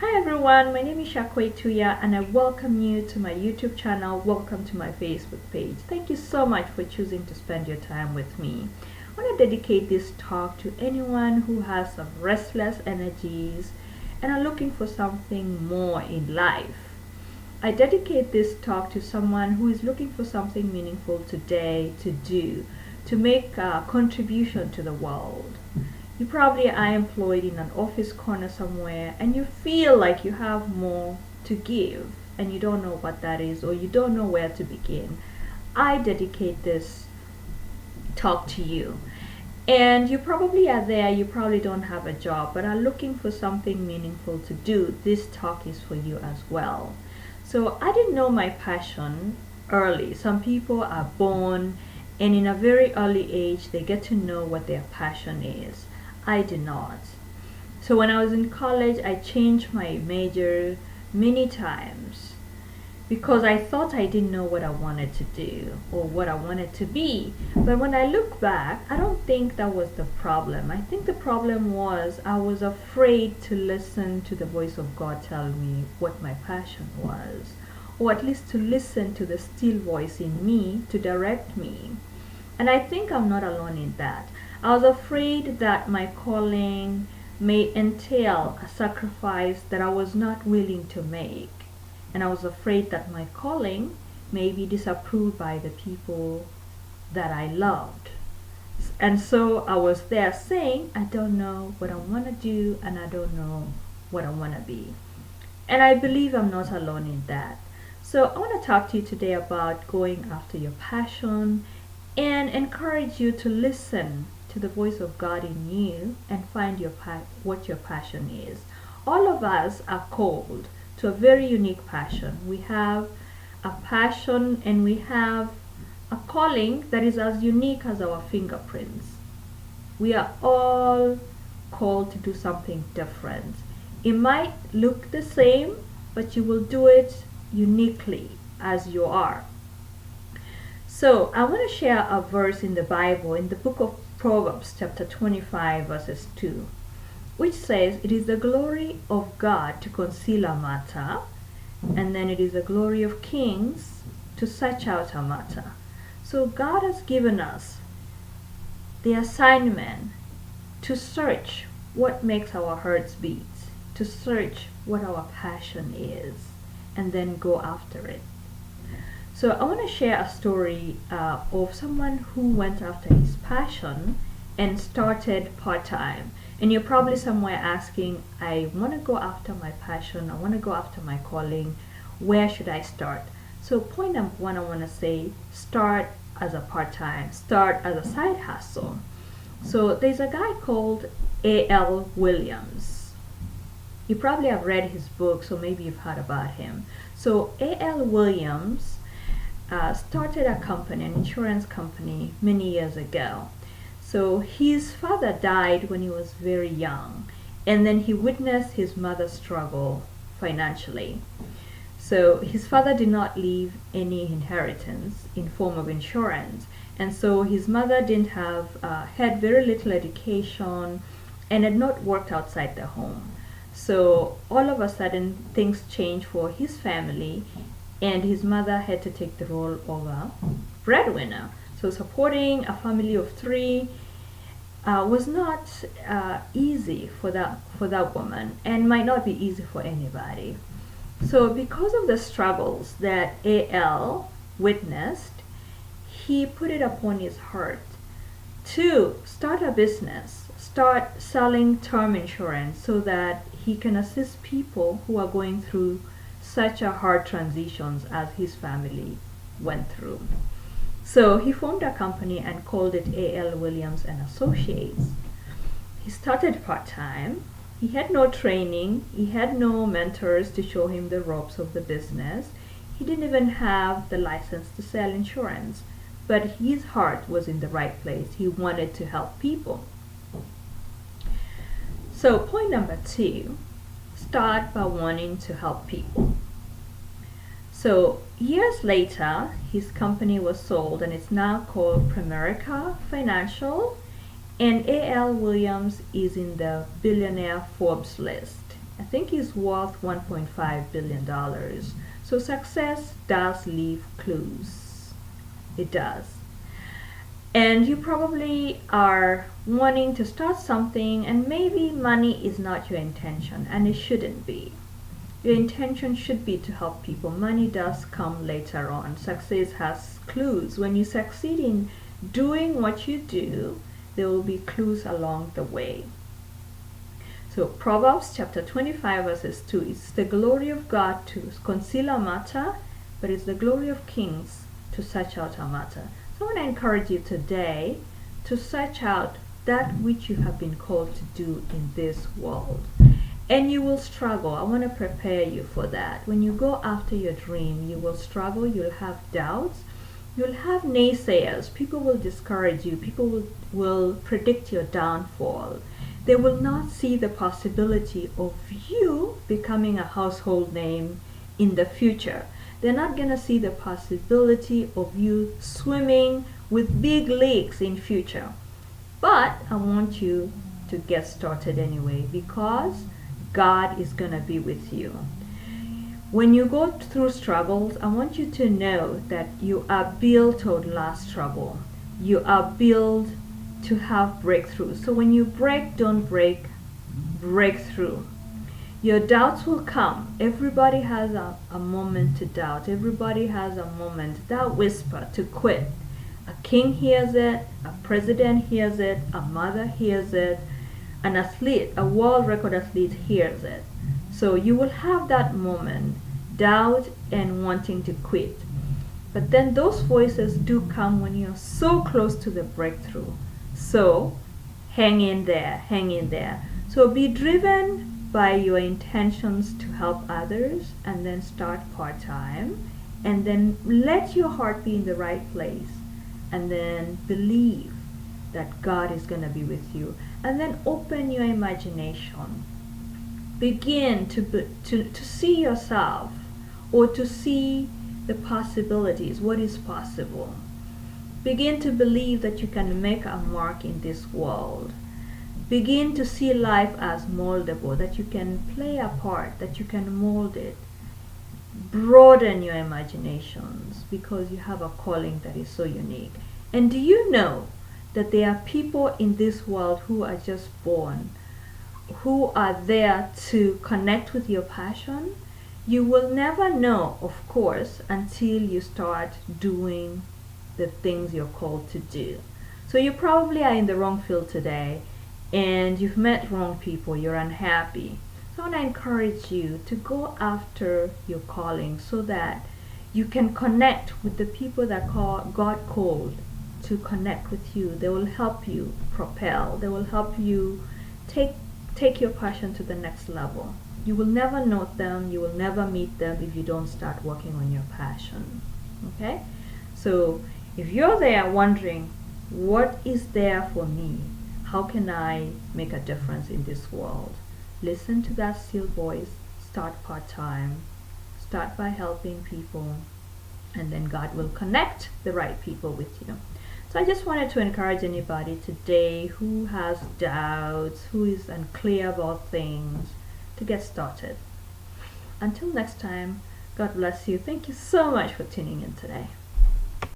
Hi everyone, my name is Shakwe Tuya and I welcome you to my YouTube channel. Welcome to my Facebook page. Thank you so much for choosing to spend your time with me. I want to dedicate this talk to anyone who has some restless energies and are looking for something more in life. I dedicate this talk to someone who is looking for something meaningful today to do, to make a contribution to the world. You probably are employed in an office corner somewhere and you feel like you have more to give and you don't know what that is or you don't know where to begin. I dedicate this talk to you. And you probably are there, you probably don't have a job, but are looking for something meaningful to do. This talk is for you as well. So I didn't know my passion early. Some people are born and in a very early age they get to know what their passion is. I did not. So when I was in college, I changed my major many times because I thought I didn't know what I wanted to do or what I wanted to be. But when I look back, I don't think that was the problem. I think the problem was I was afraid to listen to the voice of God tell me what my passion was, or at least to listen to the still voice in me to direct me. And I think I'm not alone in that. I was afraid that my calling may entail a sacrifice that I was not willing to make. And I was afraid that my calling may be disapproved by the people that I loved. And so I was there saying, I don't know what I want to do and I don't know what I want to be. And I believe I'm not alone in that. So I want to talk to you today about going after your passion and encourage you to listen to the voice of God in you and find what your passion is. All of us are called to a very unique passion. We have a passion and we have a calling that is as unique as our fingerprints. We are all called to do something different. It might look the same, but you will do it uniquely as you are. So I want to share a verse in the Bible in the book of Proverbs chapter 25 verses 2, which says, it is the glory of God to conceal a matter, and then it is the glory of kings to search out a matter. So God has given us the assignment to search what makes our hearts beat, to search what our passion is, and then go after it. So I want to share a story of someone who went after his passion and started part-time. And you're probably somewhere asking, I want to go after my passion, I want to go after my calling, where should I start? So point number one, I want to say, start as a part-time, start as a side hustle. So there's a guy called A.L. Williams. You probably have read his book, so maybe you've heard about him. So A.L. Williams started a company, an insurance company, many years ago. So his father died when he was very young, and then he witnessed his mother struggle financially. So his father did not leave any inheritance in form of insurance, and so his mother didn't have had very little education and had not worked outside the home. So all of a sudden things changed for his family, and his mother had to take the role of a breadwinner. So supporting a family of three was not easy for that woman, and might not be easy for anybody. So because of the struggles that A.L. witnessed, he put it upon his heart to start a business, start selling term insurance so that he can assist people who are going through such a hard transitions as his family went through. So he formed a company and called it A.L. Williams and Associates. He started part-time. He had no training. He had no mentors to show him the ropes of the business. He didn't even have the license to sell insurance. But his heart was in the right place. He wanted to help people. So point number two, start by wanting to help people. So years later, his company was sold and it's now called Primerica Financial, and A.L. Williams is in the billionaire Forbes list. I think he's worth $1.5 billion. So success does leave clues. It does. And you probably are wanting to start something, and maybe money is not your intention, and it shouldn't be. Your intention should be to help people. Money does come later on. Success has clues. When you succeed in doing what you do, there will be clues along the way. So Proverbs chapter 25 verses 2, it's the glory of God to conceal a matter, but it's the glory of kings to search out a matter. So I want to encourage you today to search out that which you have been called to do in this world. And you will struggle. I want to prepare you for that. When you go after your dream, you will struggle, you'll have doubts, you'll have naysayers. People will discourage you. People will predict your downfall. They will not see the possibility of you becoming a household name in the future. They're not going to see the possibility of you swimming with big leagues in future. But I want you to get started anyway, because God is going to be with you. When you go through struggles, I want you to know that you are built to last trouble. You are built to have breakthroughs. So when you break, don't break, break through. Your doubts will come. Everybody has a moment to doubt. Everybody has a moment, that whisper, to quit. A king hears it, a president hears it, a mother hears it, an athlete, a world record athlete hears it. So you will have that moment, doubt and wanting to quit. But then those voices do come when you're so close to the breakthrough. So hang in there, hang in there. So be driven by your intentions to help others, and then start part-time, and then let your heart be in the right place, and then believe that God is going to be with you, and then open your imagination. Begin to see yourself, or to see the possibilities, what is possible. Begin to believe that you can make a mark in this world. Begin to see life as moldable, that you can play a part, that you can mold it. Broaden your imaginations, because you have a calling that is so unique. And do you know that there are people in this world who are just born, who are there to connect with your passion? You will never know, of course, until you start doing the things you're called to do. So you probably are in the wrong field today, and you've met wrong people, you're unhappy. So I want to encourage you to go after your calling, so that you can connect with the people that God called to connect with you. They will help you propel. They will help you take your passion to the next level. You will never know them, you will never meet them if you don't start working on your passion. Okay? So if you're there wondering, what is there for me? How can I make a difference in this world? Listen to that still voice. Start part-time. Start by helping people, and then God will connect the right people with you. So I just wanted to encourage anybody today who has doubts, who is unclear about things, to get started. Until next time, God bless you. Thank you so much for tuning in today.